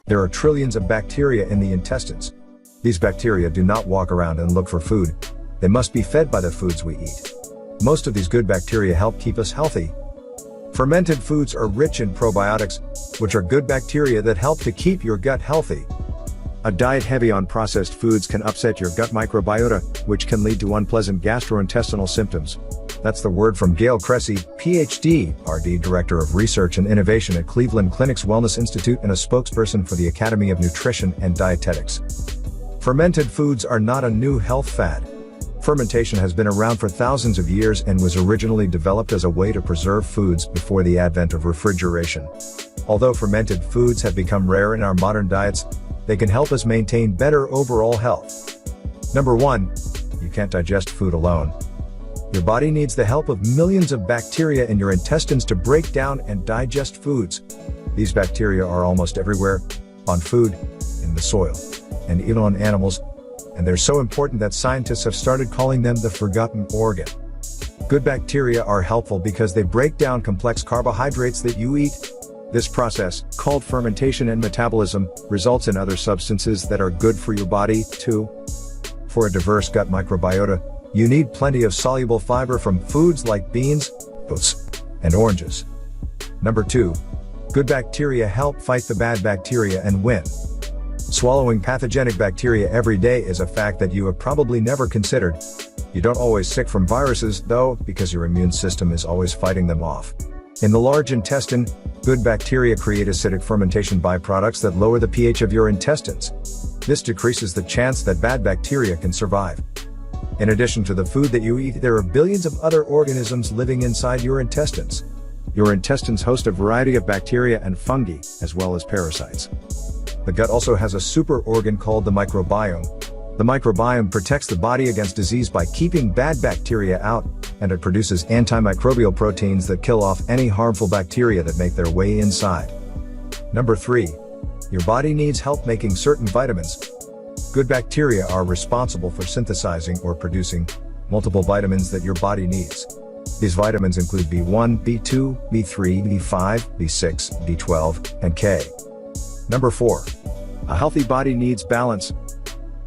There are trillions of bacteria in the intestines. These bacteria do not walk around and look for food. They must be fed by the foods we eat. Most of these good bacteria help keep us healthy. Fermented foods are rich in probiotics, which are good bacteria that help to keep your gut healthy. A diet heavy on processed foods can upset your gut microbiota, which can lead to unpleasant gastrointestinal symptoms. That's the word from Gail Cresci, PhD, RD Director of Research and Innovation at Cleveland Clinic's Wellness Institute and a spokesperson for the Academy of Nutrition and Dietetics. Fermented foods are not a new health fad. Fermentation has been around for thousands of years and was originally developed as a way to preserve foods before the advent of refrigeration. Although fermented foods have become rare in our modern diets, they can help us maintain better overall health. Number 1. You can't digest food alone. Your body needs the help of millions of bacteria in your intestines to break down and digest foods. These bacteria are almost everywhere, on food, in the soil, and even on animals, and they're so important that scientists have started calling them the forgotten organ. Good bacteria are helpful because they break down complex carbohydrates that you eat. This process, called fermentation and metabolism, results in other substances that are good for your body, too. For a diverse gut microbiota, you need plenty of soluble fiber from foods like beans, oats, and oranges. Number 2. Good bacteria help fight the bad bacteria and win. Swallowing pathogenic bacteria every day is a fact that you have probably never considered. You don't always sick from viruses, though, because your immune system is always fighting them off. In the large intestine, good bacteria create acidic fermentation byproducts that lower the pH of your intestines. This decreases the chance that bad bacteria can survive. In addition to the food that you eat, there are billions of other organisms living inside your intestines. Your intestines host a variety of bacteria and fungi, as well as parasites. The gut also has a super organ called the microbiome. The microbiome protects the body against disease by keeping bad bacteria out, and it produces antimicrobial proteins that kill off any harmful bacteria that make their way inside. Number 3. Your body needs help making certain vitamins. Good bacteria are responsible for synthesizing or producing multiple vitamins that your body needs. These vitamins include B1, B2, B3, B5, B6, B12, and K. Number 4. A healthy body needs balance.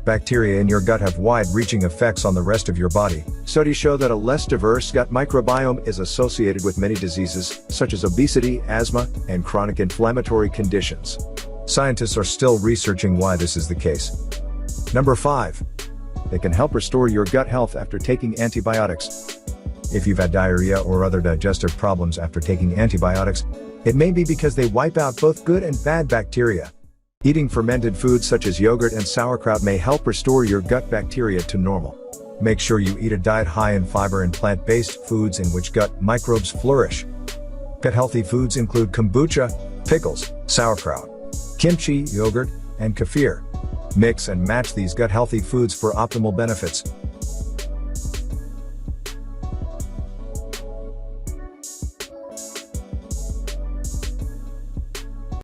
Bacteria in your gut have wide-reaching effects on the rest of your body. Studies show that a less diverse gut microbiome is associated with many diseases, such as obesity, asthma, and chronic inflammatory conditions. Scientists are still researching why this is the case. Number 5. They can help restore your gut health after taking antibiotics. If you've had diarrhea or other digestive problems after taking antibiotics, it may be because they wipe out both good and bad bacteria. Eating fermented foods such as yogurt and sauerkraut may help restore your gut bacteria to normal. Make sure you eat a diet high in fiber and plant-based foods in which gut microbes flourish. Gut-healthy foods include kombucha, pickles, sauerkraut, kimchi, yogurt, and kefir. Mix and match these gut-healthy foods for optimal benefits.